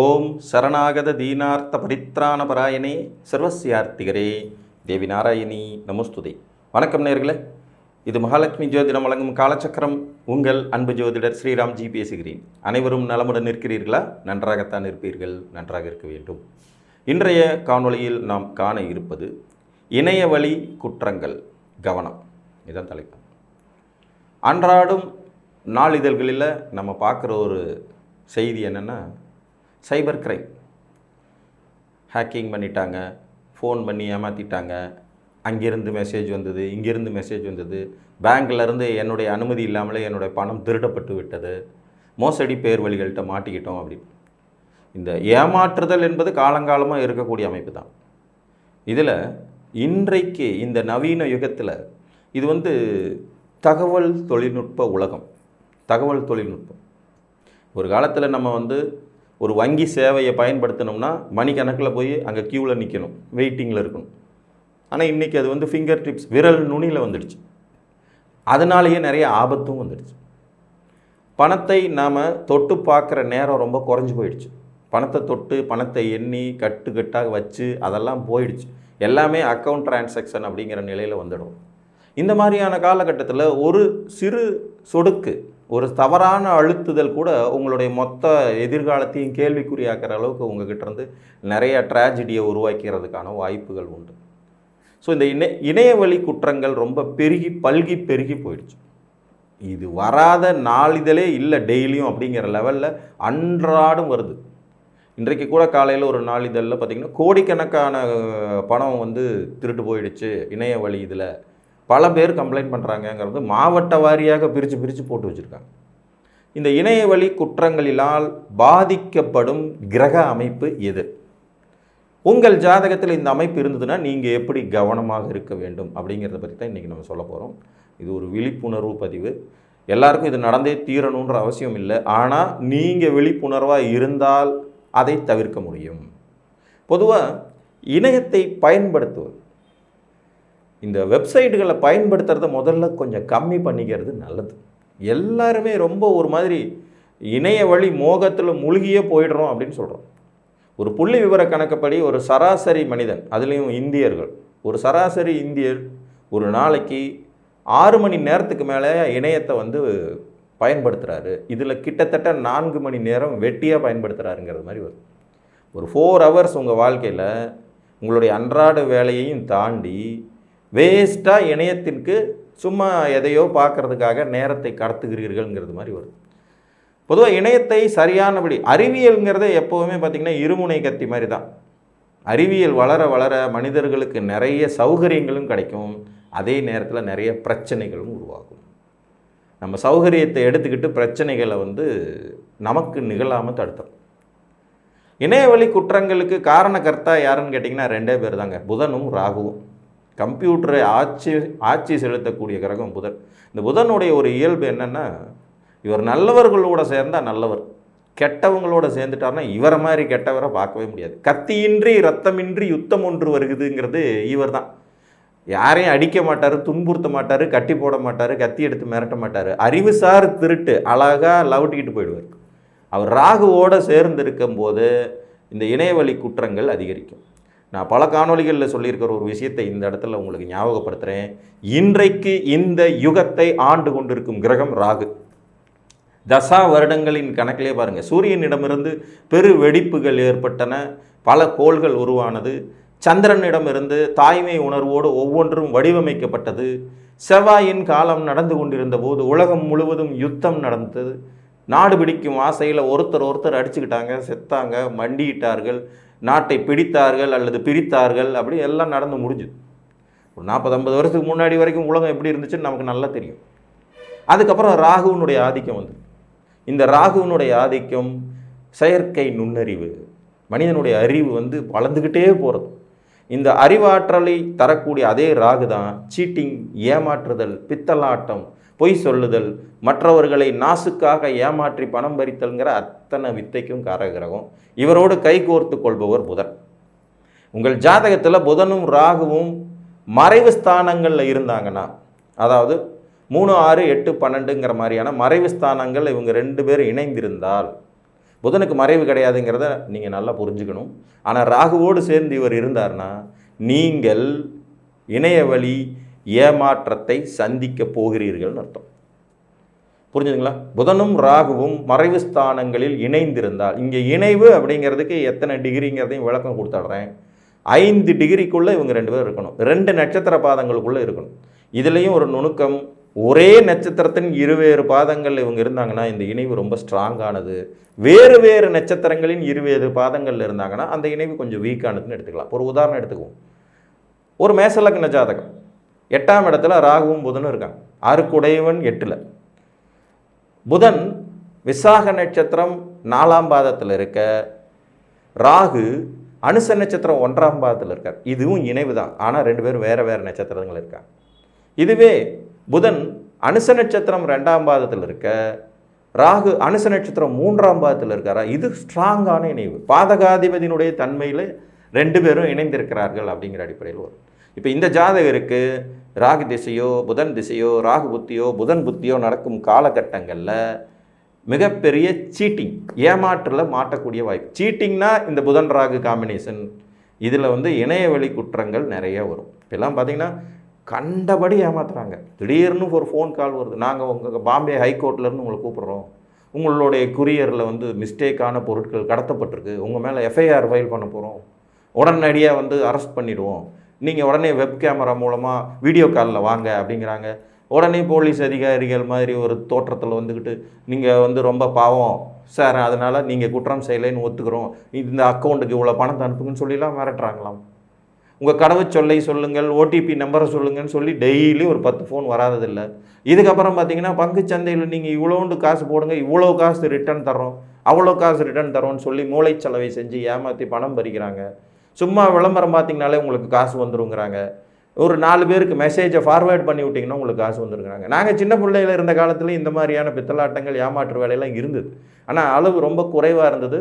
ஓம் சரணாகத தீனார்த்த பரித்ராண பராயணே சர்வசியார்த்திகரே தேவி நாராயணி நமஸ்துதே. வணக்கம் நேயர்களே, இது மகாலட்சுமி ஜோதிடம் வழங்கும் காலச்சக்கரம். உங்கள் அன்பு ஜோதிடர் ஸ்ரீராம்ஜி பேசுகிறேன். அனைவரும் நலமுடன் இருக்கிறீர்களா? நன்றாகத்தான் இருப்பீர்கள், நன்றாக இருக்க வேண்டும். இன்றைய காணொளியில் நாம் காண இருப்பது இணையவழி குற்றங்கள். கவனம், இதுதான் தலைப்பு. அன்றாடும் நாளிதழ்களில் நம்ம பார்க்குற ஒரு செய்தி என்னென்னா, சைபர் கிரைம், ஹேக்கிங் பண்ணிட்டாங்க, ஃபோன் பண்ணி ஏமாற்றிட்டாங்க, அங்கேருந்து மெசேஜ் வந்தது, இங்கேருந்து மெசேஜ் வந்தது, பேங்க்லேருந்து என்னுடைய அனுமதி இல்லாமலே என்னுடைய பணம் திருடப்பட்டு விட்டது, மோசடி பேர் வழிகள்கிட்ட மாட்டிக்கிட்டோம் அப்படின்னு. இந்த ஏமாற்றுதல் என்பது காலங்காலமாக இருக்கக்கூடிய அமைப்பு தான். இதில் இன்றைக்கு இந்த நவீன யுகத்தில் இது தகவல் தொழில்நுட்ப உலகம். தகவல் தொழில்நுட்பம் ஒரு காலத்தில் நம்ம ஒரு வங்கி சேவையை பயன்படுத்தணும்னா மணிக்கணக்கில் போய் அங்கே க்யூவில் நிற்கணும், வெயிட்டிங்கில் இருக்கணும். ஆனால் இன்றைக்கி அது ஃபிங்கர் டிப்ஸ், விரல் நுனியில் வந்துடுச்சு. அதனாலேயே நிறைய ஆபத்தும் வந்துடுச்சு. பணத்தை நாம் தொட்டு பார்க்குற நேரம் ரொம்ப குறைஞ்சி போயிடுச்சு. பணத்தை தொட்டு பணத்தை எண்ணி கட்டுக்கட்டாக வச்சு அதெல்லாம் போயிடுச்சு. எல்லாமே அக்கௌண்ட் டிரான்சாக்ஷன் அப்படிங்கிற நிலையில் வந்துடும். இந்த மாதிரியான காலகட்டத்தில் ஒரு சிறு சொடுக்கு, ஒரு தவறான அழுத்துதல் கூட உங்களுடைய மொத்த எதிர்காலத்தையும் கேள்விக்குறியாக்கிற அளவுக்கு உங்ககிட்ட நிறைய ட்ராஜடியை உருவாக்கிறதுக்கான வாய்ப்புகள் உண்டு. ஸோ இந்த இணையவழி குற்றங்கள் ரொம்ப பெருகி போயிடுச்சு. இது வராத நாளிதழே இல்லை டெய்லியும் அப்படிங்கிற லெவலில் அன்றாடம் வருது. இன்றைக்கு கூட காலையில் ஒரு நாளிதழில் பார்த்திங்கன்னா கோடிக்கணக்கான பணம் திருட்டு போயிடுச்சு இணைய வழி. இதில் பல பேர் கம்ப்ளைண்ட் பண்ணுறாங்கங்கிறது மாவட்ட வாரியாக பிரித்து போட்டு வச்சுருக்காங்க. இந்த இணையவழி குற்றங்களினால் பாதிக்கப்படும் கிரக அமைப்பு எது? உங்கள் ஜாதகத்தில் இந்த அமைப்பு இருந்ததுன்னா நீங்கள் எப்படி கவனமாக இருக்க வேண்டும் அப்படிங்கிறத பற்றி தான் இன்றைக்கி நம்ம சொல்ல போகிறோம். இது ஒரு விழிப்புணர்வு பதிவு. எல்லாருக்கும் இது நடந்தே தீரணுன்ற அவசியம் இல்லை. ஆனால் நீங்கள் விழிப்புணர்வாக இருந்தால் அதை தவிர்க்க முடியும். பொதுவாக இணையத்தை பயன்படுத்துவது, இந்த வெப்சைட்டுகளை பயன்படுத்துறத முதல்ல கொஞ்சம் கம்மி பண்ணிக்கிறது நல்லது. எல்லாருமே ரொம்ப ஒரு மாதிரி இணைய வழி மோகத்தில் மூழ்கியே போயிடுறோம் அப்படின்னு சொல்கிறோம். ஒரு புள்ளி விவர கணக்குப்படி ஒரு சராசரி மனிதன், அதுலேயும் இந்தியர்கள், ஒரு சராசரி இந்தியர் ஒரு நாளைக்கு 6 மணி நேரத்துக்கு மேலே இணையத்தை பயன்படுத்துகிறாரு. இதில் கிட்டத்தட்ட 4 மணி நேரம் வெட்டியாக பயன்படுத்துகிறாருங்கிறது மாதிரி வரும். ஒரு 4 ஹவர்ஸ் உங்கள் வாழ்க்கையில் உங்களுடைய அன்றாட வேலையையும் தாண்டி வேஸ்ட்டாக இணையத்திற்கு சும்மா எதையோ பார்க்குறதுக்காக நேரத்தை கடத்துகிறீர்கள்ங்கிறது மாதிரி வரும். பொதுவாக இணையத்தை சரியானபடி, அறிவியல்ங்கிறத எப்போவுமே பார்த்திங்கன்னா இருமுனை கத்தி மாதிரி தான். அறிவியல் வளர வளர மனிதர்களுக்கு நிறைய சௌகரியங்களும் கிடைக்கும், அதே நேரத்தில் நிறைய பிரச்சனைகளும் உருவாகும். நம்ம சௌகரியத்தை எடுத்துக்கிட்டு பிரச்சனைகளை நமக்கு நிகழாமல் தடுத்தோம். இணையவழி குற்றங்களுக்கு காரணக்கர்த்தா யாருன்னு கேட்டிங்கன்னா 2 பேர் தாங்க, புதனும் ராகுவும். கம்ப்யூட்டரை ஆட்சி செலுத்தக்கூடிய கிரகம் புதன். இந்த புதனுடைய ஒரு இயல்பு என்னென்னா, இவர் நல்லவர்களோடு சேர்ந்தால் நல்லவர், கெட்டவங்களோட சேர்ந்துட்டார்னா இவரை மாதிரி கெட்டவரை பார்க்கவே முடியாது. கத்தியின்றி ரத்தமின்றி யுத்தம் ஒன்று வருகுதுங்கிறது இவர் தான். யாரையும் அடிக்க மாட்டார், துன்புறுத்த மாட்டார், கட்டி போட மாட்டார், கத்தி எடுத்து மிரட்ட மாட்டார். அறிவுசார் திருட்டு அழகாக லவட்டிக்கிட்டு போயிடுவார். அவர் ராகுவோடு சேர்ந்து இருக்கும்போது இந்த இணையவழி குற்றங்கள் அதிகரிக்கும். நான் பல காணொளிகளில் சொல்லியிருக்கிற ஒரு விஷயத்தை இந்த இடத்துல உங்களுக்கு ஞாபகப்படுத்துகிறேன். இன்றைக்கு இந்த யுகத்தை ஆண்டு கொண்டிருக்கும் கிரகம் ராகு. தசா வருடங்களின் கணக்கிலே பாருங்கள், சூரியனிடமிருந்து பெரு வெடிப்புகள் ஏற்பட்டன, பல கோள்கள் உருவானது, சந்திரனிடமிருந்து தாய்மை உணர்வோடு ஒவ்வொன்றும் வடிவமைக்கப்பட்டது, செவ்வாயின் காலம் நடந்து கொண்டிருந்த போது உலகம் முழுவதும் யுத்தம் நடந்தது, நாடு பிடிக்கும் ஆசையில் ஒருத்தர் அடிச்சுக்கிட்டாங்க, செத்தாங்க, மண்டியிட்டார்கள், நாட்டை பிடித்தார்கள் அல்லது பிரித்தார்கள், அப்படி எல்லாம் நடந்து முடிஞ்சுது. ஒரு 40-50 வருஷத்துக்கு முன்னாடி வரைக்கும் உலகம் எப்படி இருந்துச்சுன்னு நமக்கு நல்லா தெரியும். அதுக்கப்புறம் ராகுவினுடைய ஆதிக்கம் இந்த ராகுவினுடைய ஆதிக்கம் செயற்கை நுண்ணறிவு, மனிதனுடைய அறிவு வளர்ந்துக்கிட்டே போகிறது. இந்த அறிவாற்றலை தரக்கூடிய அதே ராகு தான் சீட்டிங், ஏமாற்றுதல், பித்தலாட்டம், பொய் சொல்லுதல், மற்றவர்களை நாசுக்காக ஏமாற்றி பணம் பறித்தல்ங்கிற அத்தனை வித்தைக்கும் காரகிரகம். இவரோடு கைகோர்த்து கொள்பவர் புதன். உங்கள் ஜாதகத்தில் புதனும் ராகுவும் மறைவு ஸ்தானங்களில் இருந்தாங்கன்னா, அதாவது 3, 6, 8, 12ங்கிற மாதிரியான மறைவு ஸ்தானங்கள் இவங்க 2 பேரும் இணைந்திருந்தால் புதனுக்கு மறைவு கிடையாதுங்கிறத நீங்கள் நல்லா புரிஞ்சுக்கணும். ஆனால் ராகுவோடு சேர்ந்து இவர் இருந்தார்னா நீங்கள் இணைய வழி ஏமாற்றத்தை சந்திக்க போகிறீர்கள்னு அர்த்தம். புரிஞ்சுதுங்களா? புதனும் ராகுவும் மறைவு ஸ்தானங்களில் இணைந்திருந்தால், இங்கே இணைவு அப்படிங்கிறதுக்கு எத்தனை டிகிரிங்கிறதையும் விளக்கம் கொடுத்துட்றேன். 5 டிகிரிக்குள்ளே இவங்க 2 பேர் இருக்கணும். 2 நட்சத்திர பாதங்களுக்குள்ளே இருக்கணும். இதுலேயும் ஒரு நுணுக்கம், ஒரே நட்சத்திரத்தின் இருவேறு பாதங்கள் இவங்க இருந்தாங்கன்னா இந்த இணைவு ரொம்ப ஸ்ட்ராங்கானது. வேறு வேறு நட்சத்திரங்களின் இருவேறு பாதங்கள் இருந்தாங்கன்னா அந்த இணைவு கொஞ்சம் வீக்கானதுன்னு எடுத்துக்கலாம். ஒரு உதாரணம் எடுத்துக்குவோம். ஒரு மேசலக்ன ஜாதகம், 8ஆம் இடத்துல ராகுவும் புதனும் இருக்காங்க. 6 8ல் புதன் விசாக நட்சத்திரம் 4ஆம் பாதத்தில் இருக்க, ராகு அனுச நட்சத்திரம் 1ஆம் பாதத்தில் இருக்கார். இதுவும் இணைவு தான், ஆனால் 2 பேரும் வேறு வேறு நட்சத்திரங்கள் இருக்காங்க. இதுவே புதன் அனுச நட்சத்திரம் 2ஆம் பாதத்தில் இருக்க, ராகு அனுச நட்சத்திரம் 3ஆம் பாதத்தில் இருக்காரா, இது ஸ்ட்ராங்கான இணைவு. பாதகாதிபதியினுடைய தன்மையில் 2 பேரும் இணைந்திருக்கிறார்கள் அப்படிங்கிற அடிப்படையில் வரும். இப்போ இந்த ஜாதகருக்கு ராகு திசையோ புதன் திசையோ ராகு புத்தியோ புதன் புத்தியோ நடக்கும் காலகட்டங்களில் மிகப்பெரிய சீட்டிங், ஏமாற்றில் மாட்டக்கூடிய வாய்ப்பு. சீட்டிங்னா இந்த புதன் ராகு காம்பினேஷன், இதில் இணைய வழி குற்றங்கள் நிறைய வரும். இப்போல்லாம் பார்த்தீங்கன்னா கண்டபடி ஏமாத்துறாங்க. திடீர்னு ஒரு ஃபோன் கால் வருது, நாங்கள் உங்கள் பாம்பே ஹைகோர்ட்லேருந்து உங்களை கூப்பிட்றோம், உங்களுடைய குரியரில் மிஸ்டேக்கான பொருட்கள் கடத்தப்பட்டிருக்கு, உங்கள் மேலே எஃப்ஐஆர் ஃபைல் பண்ண போகிறோம், உடனடியாக அரெஸ்ட் பண்ணிவிடுவோம், நீங்கள் உடனே வெப் கேமரா மூலமாக வீடியோ காலில் வாங்க அப்படிங்கிறாங்க. உடனே போலீஸ் அதிகாரிகள் மாதிரி ஒரு தோற்றத்தில் வந்துக்கிட்டு நீங்கள் ரொம்ப பாவம் சார், அதனால் நீங்கள் குற்றம் செய்யலைன்னு ஒத்துக்கிறோம், இந்த அக்கௌண்ட்டுக்கு இவ்வளோ பணத்தை அனுப்புங்கன்னு சொல்லிலாம் மிரட்டுறாங்களாம். உங்கள் கடவுச்சொல்லை சொல்லுங்கள், ஓடிபி நம்பரை சொல்லுங்கன்னு சொல்லி டெய்லி ஒரு 10 ஃபோன் வராததில்லை. இதுக்கப்புறம் பார்த்தீங்கன்னா பங்குச்சந்தையில் நீங்கள் இவ்வளோண்டு காசு போடுங்க, இவ்வளோ காசு ரிட்டர்ன் தரோம், அவ்வளோ காசு ரிட்டர்ன் தரோன்னு சொல்லி மூளைச்சலவை செஞ்சு ஏமாற்றி பணம் பறிக்கிறாங்க. சும்மா விளம்பரம் பார்த்தீங்கனாலே உங்களுக்கு காசு வந்துருங்கிறாங்க. ஒரு 4 பேருக்கு மெசேஜை ஃபார்வேர்ட் பண்ணி விட்டிங்கன்னா உங்களுக்கு காசு வந்துருங்கிறாங்க. நாங்கள் சின்ன பிள்ளையில் இருந்த காலத்தில் இந்த மாதிரியான பித்தலாட்டங்கள் ஏமாற்று வேலையெல்லாம் இருந்தது. ஆனால் அளவு ரொம்ப குறைவாக இருந்தது.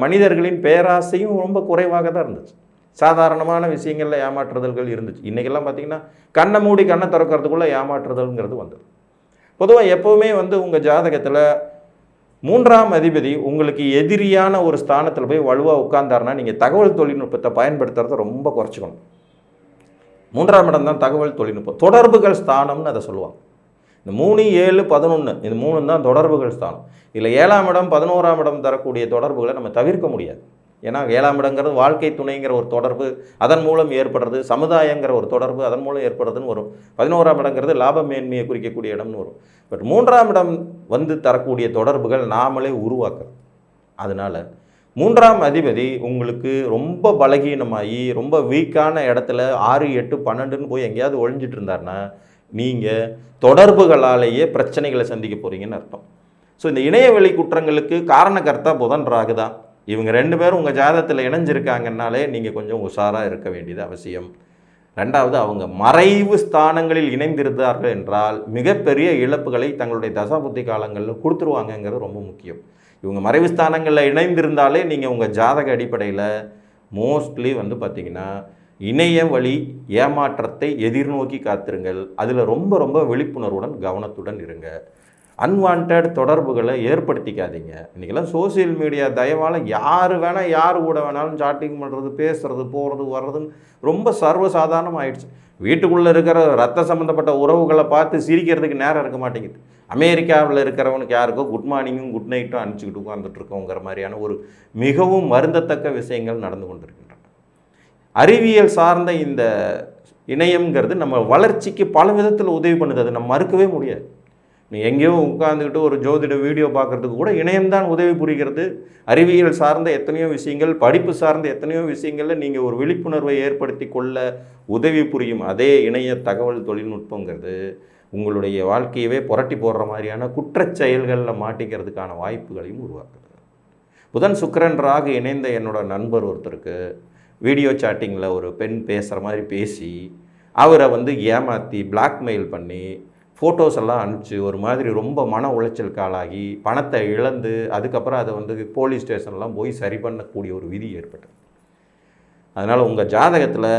மனிதர்களின் பேராசையும் ரொம்ப குறைவாக தான் இருந்துச்சு. சாதாரணமான விஷயங்களில் ஏமாற்றுதல்கள் இருந்துச்சு. இன்றைக்கெல்லாம் பார்த்திங்கன்னா கண்ணை மூடி கண்ணை திறக்கிறதுக்குள்ளே ஏமாற்றுதல்ங்கிறது வந்தது. பொதுவாக எப்போவுமே உங்கள் ஜாதகத்தில் 3ஆம் அதிபதி உங்களுக்கு எதிரியான ஒரு ஸ்தானத்தில் போய் வலுவாக உட்கார்ந்தாருன்னா நீங்கள் தகவல் தொழில்நுட்பத்தை பயன்படுத்துறதை ரொம்ப குறைச்சிக்கணும். 3ஆம் இடம் தான் தகவல் தொழில்நுட்பம், தொடர்புகள் ஸ்தானம்னு அதை சொல்லுவாங்க. இந்த 3, 7, 11 இது 3 தான் தொடர்புகள் ஸ்தானம். இல்லை 7ஆம் இடம் 11ஆம் இடம் தரக்கூடிய தொடர்புகளை நம்ம தவிர்க்க முடியாது. ஏன்னா 7ஆம் இடங்கிறது வாழ்க்கை துணைங்கிற ஒரு தொடர்பு, அதன் மூலம் ஏற்படுறது, சமுதாயங்கிற ஒரு தொடர்பு, அதன் மூலம் ஏற்படுறதுன்னு வரும். 11ஆம் இடங்கிறது லாப மேன்மையை குறிக்கக்கூடிய இடம்னு வரும். பட் 3ஆம் இடம் தரக்கூடிய தொடர்புகள் நாமளே உருவாக்குறது. அதனால் 3ஆம் அதிபதி உங்களுக்கு ரொம்ப பலகீனமாகி ரொம்ப வீக்கான இடத்துல 6, 8, 12ன்னு போய் எங்கேயாவது ஒழிஞ்சிட்டு இருந்தாருன்னா நீங்கள் தொடர்புகளாலேயே பிரச்சனைகளை சந்திக்க போகிறீங்கன்னு அர்த்தம். ஸோ இந்த இணையவெளி குற்றங்களுக்கு காரணக்கர்த்தா புதன் ராகு தான். இவங்க 2 பேரும் உங்கள் ஜாதகத்தில் இணைஞ்சிருக்காங்கன்னாலே நீங்கள் கொஞ்சம் உஷாராக இருக்க வேண்டியது அவசியம். 2வது, அவங்க மறைவு ஸ்தானங்களில் இணைந்திருந்தார்கள் என்றால் மிகப்பெரிய இழப்புகளை தங்களுடைய தசாபுத்தி காலங்களில் கொடுத்துருவாங்கங்கிறது ரொம்ப முக்கியம். இவங்க மறைவு ஸ்தானங்களில் இணைந்திருந்தாலே நீங்கள் உங்கள் ஜாதக அடிப்படையில் மோஸ்ட்லி பார்த்திங்கன்னா இணைய வழி ஏமாற்றத்தை எதிர்நோக்கி காத்திருங்கள். அதில் ரொம்ப ரொம்ப விழிப்புணர்வுடன் கவனத்துடன் இருங்க. அன்வான்ட் தொடர்புகளை ஏற்படுத்திக்காதீங்க. இன்றைக்கெல்லாம் சோசியல் மீடியா தயவால் யார் வேணால் யார் கூட வேணாலும் சாட்டிங் பண்ணுறது, பேசுகிறது, போகிறது, வர்றதுன்னு ரொம்ப சர்வசாதாரணம் ஆயிடுச்சு. வீட்டுக்குள்ளே இருக்கிற ரத்த சம்மந்தப்பட்ட உறவுகளை பார்த்து சிரிக்கிறதுக்கு நேரம் இருக்க மாட்டேங்குது. அமெரிக்காவில் இருக்கிறவனுக்கு யாருக்கோ குட் மார்னிங்கும் குட் நைட்டும் அனுப்பிச்சிக்கிட்டு உட்காந்துட்ருக்கோங்கிற மாதிரியான ஒரு மிகவும் வருந்தத்தக்க விஷயங்கள் நடந்து கொண்டிருக்கின்றன. அறிவியல் சார்ந்த இந்த இணையம்ங்கிறது நம்ம வளர்ச்சிக்கு பல விதத்தில் உதவி பண்ணுது, அது நம்ம மறுக்கவே முடியாது. நீ எங்கேயோ உட்காந்துக்கிட்டு ஒரு ஜோதிட வீடியோ பார்க்குறதுக்கு கூட இணையம்தான் உதவி புரிகிறது. அறிவியல் சார்ந்த எத்தனையோ விஷயங்கள், படிப்பு சார்ந்த எத்தனையோ விஷயங்களில் நீங்கள் ஒரு விழிப்புணர்வை ஏற்படுத்தி கொள்ள உதவி புரியும் அதே இணைய தகவல் தொழில்நுட்பங்கிறது உங்களுடைய வாழ்க்கையவே புரட்டி போடுற மாதிரியான குற்றச் செயல்களில் மாட்டிக்கிறதுக்கான வாய்ப்புகளையும் உருவாக்குது. புதன் சுக்கிரன் ராகு இணைந்த என்னோட நண்பர் ஒருத்தருக்கு வீடியோ சாட்டிங்கில் ஒரு பெண் பேசுகிற மாதிரி பேசி அவரை ஏமாற்றி பிளாக்மெயில் பண்ணி ஃபோட்டோஸ் எல்லாம் அனுப்பிச்சு ஒரு மாதிரி ரொம்ப மன உளைச்சலுக்கு ஆளாகி பணத்தை இழந்து அதுக்கப்புறம் அதை போலீஸ் ஸ்டேஷன்லாம் போய் சரி பண்ணக்கூடிய ஒரு விதி ஏற்பட்டது. அதனால் உங்கள் ஜாதகத்தில்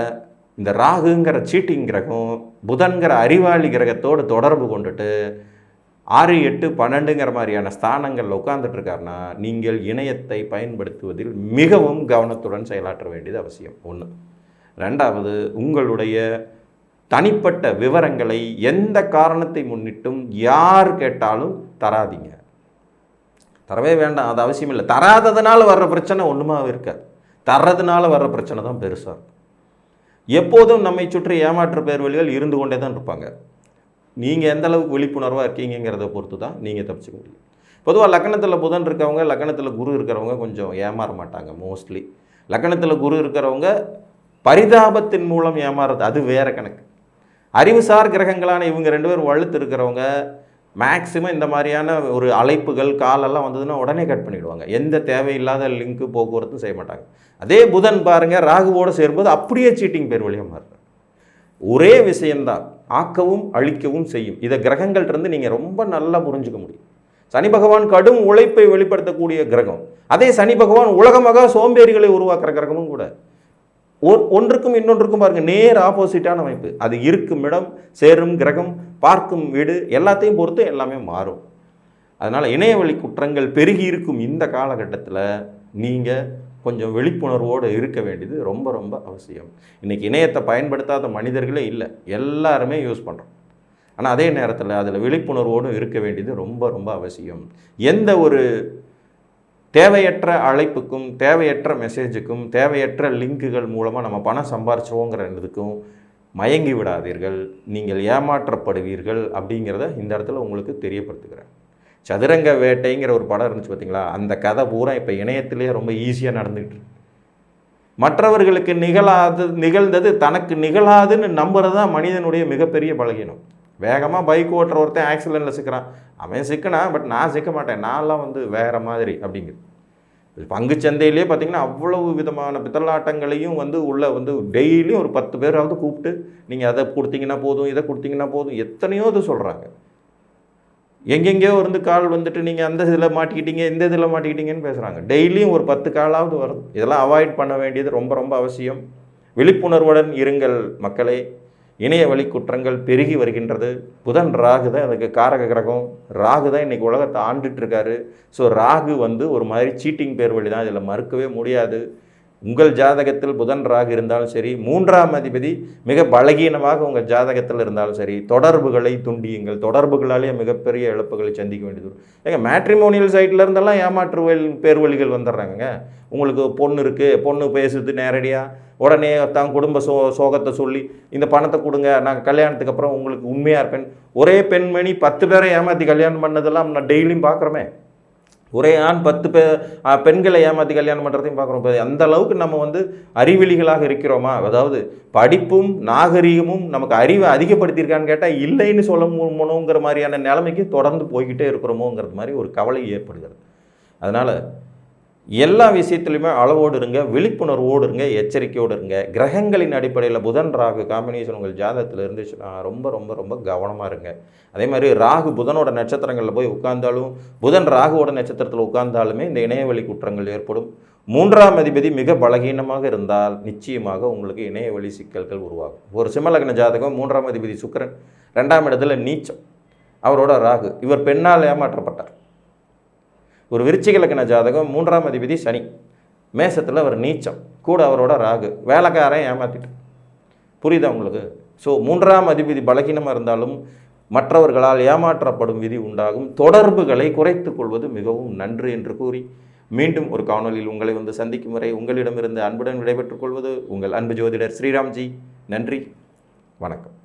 இந்த ராகுங்கிற சீட்டிங் கிரகம் புதன்கிற அறிவாளி கிரகத்தோடு தொடர்பு கொண்டுட்டு 6, 8, 12ங்கிற மாதிரியான ஸ்தானங்களில் உட்கார்ந்துட்டு இருக்காருன்னா நீங்கள் இணையத்தை பயன்படுத்துவதில் மிகவும் கவனத்துடன் செயலாற்ற வேண்டியது அவசியம். 1. 2வது, உங்களுடைய தனிப்பட்ட விவரங்களை எந்த காரணத்தை முன்னிட்டும் யார் கேட்டாலும் தராதீங்க. தரவே வேண்டாம், அது அவசியம் இல்லை. தராததுனால வர்ற பிரச்சனை ஒன்றுமா இருக்காது, தர்றதுனால வர்ற பிரச்சனை தான் பெருசாக இருக்கும். எப்போதும் நம்மை சுற்றி ஏமாற்று பேர்வழிகள் இருந்து கொண்டே தான் இருப்பாங்க. நீங்கள் எந்த அளவுக்கு விழிப்புணர்வாக இருக்கீங்கிறத பொறுத்து தான் நீங்கள் தப்பிச்சுக்க முடியும். பொதுவாக லக்னத்தில் புதன் இருக்கவங்க, லக்னத்தில் குரு இருக்கிறவங்க கொஞ்சம் ஏமாற மாட்டாங்க. மோஸ்ட்லி லக்னத்தில் குரு இருக்கிறவங்க பரிதாபத்தின் மூலம் ஏமாறுறது அது வேறு கணக்கு. அறிவுசார் கிரகங்களான இவங்க 2 பேரும் வலுத்து இருக்கிறவங்க மேக்சிமம் இந்த மாதிரியான ஒரு அழைப்புகள் காலெல்லாம் வந்ததுன்னா உடனே கட் பண்ணிவிடுவாங்க. எந்த தேவையில்லாத லிங்க்கு போக்குவரத்தும் செய்ய மாட்டாங்க. அதே புதன் பாருங்கள், ராகுவோடு சேரும்போது அப்படியே சீட்டிங் பேர் வழியாக மாறுறாங்க. ஒரே விஷயம்தான், ஆக்கவும் அழிக்கவும் செய்யும். இதை கிரகங்கள்கிட்டருந்து நீங்கள் ரொம்ப நல்லா புரிஞ்சுக்க முடியும். சனி பகவான் கடும் உழைப்பை வெளிப்படுத்தக்கூடிய கிரகம். அதே சனி பகவான் உலகமாக சோம்பேறிகளை உருவாக்குற கிரகமும் கூட. ஒன்றுக்கும் இன்னொன்றுக்கும் பாருங்கள் நேர் ஆப்போசிட்டான அமைப்பு. அது இருக்கும் இடம், சேரும் கிரகம், பார்க்கும் வீடு எல்லாத்தையும் பொறுத்து எல்லாமே மாறும். அதனால் இணையவழி குற்றங்கள் பெருகி இருக்கும் இந்த காலகட்டத்தில் நீங்கள் கொஞ்சம் விழிப்புணர்வோடு இருக்க வேண்டியது ரொம்ப ரொம்ப அவசியம். இன்றைக்கி இணையத்தை பயன்படுத்தாத மனிதர்களே இல்லை, எல்லாருமே யூஸ் பண்ணுறோம். ஆனால் அதே நேரத்தில் அதில் விழிப்புணர்வோடு இருக்க வேண்டியது ரொம்ப ரொம்ப அவசியம். எந்த ஒரு தேவையற்ற அழைப்புக்கும், தேவையற்ற மெசேஜுக்கும், தேவையற்ற லிங்குகள் மூலமாக நம்ம பணம் சம்பாரிச்சோங்கிறதுக்கும் மயங்கி விடாதீர்கள். நீங்கள் ஏமாற்றப்படுவீர்கள் அப்படிங்கிறத இந்த இடத்துல உங்களுக்கு தெரியப்படுத்துகிறேன். சதுரங்க வேட்டைங்கிற ஒரு படம் இருந்துச்சு பார்த்தீங்களா, அந்த கதை பூரா இப்போ இணையத்திலே ரொம்ப ஈஸியாக நடந்துகிட்டு இருக்கு. மற்றவர்களுக்கு நிகழ்ந்தது தனக்கு நிகழாதுன்னு நம்புறது தான் மனிதனுடைய மிகப்பெரிய பலகீனம். வேகமாக பைக் ஓட்டுற ஒருத்தன் ஆக்சிடெண்ட்டில் சிக்கிறான், அவன் சிக்கினான், பட் நான் சிக்க மாட்டேன், நான்லாம் வேறு மாதிரி அப்படிங்கிறது. பங்கு சந்தையிலே பார்த்திங்கன்னா அவ்வளவு விதமான பித்தலாட்டங்களையும் உள்ளே டெய்லியும் ஒரு 10 பேராவது கூப்பிட்டு நீங்கள் அதை கொடுத்தீங்கன்னா போதும், இதை கொடுத்தீங்கன்னா போதும், எத்தனையோ இது சொல்கிறாங்க. எங்கெங்கேயோ கால் நீங்கள் அந்த இதில் மாட்டிக்கிட்டீங்க, இந்த இதில் மாட்டிக்கிட்டீங்கன்னு பேசுகிறாங்க. டெய்லியும் ஒரு 10 காலாவது வரும். இதெல்லாம் அவாய்ட் பண்ண வேண்டியது ரொம்ப ரொம்ப அவசியம். விழிப்புணர்வுடன் இருங்கள் மக்களே. இணைய வழி குற்றங்கள் பெருகி வருகின்றது. புதன் ராகு தான் அதுக்கு காரக கிரகம். ராகு தான் இன்றைக்கி உலகத்தை ஆண்டுட்டுருக்காரு. ஸோ ராகு ஒரு மாதிரி சீட்டிங் பேர் வழி தான், இதில் மறுக்கவே முடியாது. உங்கள் ஜாதகத்தில் புதன் ராகு இருந்தாலும் சரி, 3ஆம் அதிபதி மிக பலகீனமாக உங்கள் ஜாதகத்தில் இருந்தாலும் சரி, தொடர்புகளை துண்டியுங்கள். தொடர்புகளாலேயே மிகப்பெரிய இழப்புகளை சந்திக்க வேண்டியது. ஏங்க மேட்ரிமோனியல் சைட்டில் இருந்தெல்லாம் ஏமாற்று பேர்வழிகள் வந்துடுறாங்க. உங்களுக்கு பொண்ணு இருக்குது, பொண்ணு பேசுது நேரடியாக, உடனே தான் குடும்ப சோகத்தை சொல்லி இந்த பணத்தை கொடுங்க, நாங்கள் கல்யாணத்துக்கு அப்புறம் உங்களுக்கு உண்மையாக இருப்பேன். ஒரே பெண்மணி 10 பேரை ஏமாற்றி கல்யாணம் பண்ணதெல்லாம் நான் டெய்லியும் பார்க்குறோமே. ஒரே ஆண் 10 பெண்களை ஏமாற்றி கல்யாணம் பண்ணுறதையும் பார்க்குறோம். அந்த அளவுக்கு நம்ம அறிவிலிகளாக இருக்கிறோமா? அதாவது படிப்பும் நாகரீகமும் நமக்கு அறிவை அதிகப்படுத்தியிருக்கான்னு கேட்டால் இல்லைன்னு சொல்ல முடியுங்கிற மாதிரியான நிலைமைக்கு தொடர்ந்து போய்கிட்டே இருக்கிறோமோங்கிறது மாதிரி ஒரு கவலை ஏற்படுகிறது. அதனால் எல்லா விஷயத்துலையுமே அளவோடு இருங்க, விழிப்புணர்வோடு இருங்க, எச்சரிக்கையோடு இருங்க. கிரகங்களின் அடிப்படையில் புதன் ராகு காம்பினேஷன் உங்கள் ஜாதகத்தில் இருந்துச்சுன்னா ரொம்ப ரொம்ப ரொம்ப கவனமாக இருங்க. அதே மாதிரி ராகு புதனோட நட்சத்திரங்களில் போய் உட்கார்ந்தாலும், புதன் ராகுவோட நட்சத்திரத்தில் உட்கார்ந்தாலுமே இந்த இணையவழி குற்றங்கள் ஏற்படும். 3ஆம் அதிபதி மிக பலகீனமாக இருந்தால் நிச்சயமாக உங்களுக்கு இணையவழி சிக்கல்கள் உருவாகும். ஒரு சிம்மலக்ன ஜாதகம் 3ஆம் அதிபதி சுக்கிரன், 2ஆம் இடத்துல நீச்சம், அவரோட ராகு, இவர் பெண்ணால் ஏமாற்றப்பட்டார். ஒரு விருச்சிக லக்ன ஜாதகம் 3ஆம் அதிபதி சனி, மேசத்தில் அவர் நீச்சம், கூட அவரோட ராகு, வேலைக்காரன் ஏமாற்றிட்டு. புரியுதா உங்களுக்கு? ஸோ 3ஆம் அதிபதி பலகீனமாக இருந்தாலும் மற்றவர்களால் ஏமாற்றப்படும் விதி உண்டாகும். தொடர்புகளை குறைத்துக் கொள்வது மிகவும் நன்று என்று கூறி மீண்டும் ஒரு காணொலியில் உங்களை சந்திக்கும் வரை உங்களிடமிருந்து அன்புடன் விடைபெற்றுக் கொள்வது உங்கள் அன்பு ஜோதிடர் ஸ்ரீராம்ஜி. நன்றி, வணக்கம்.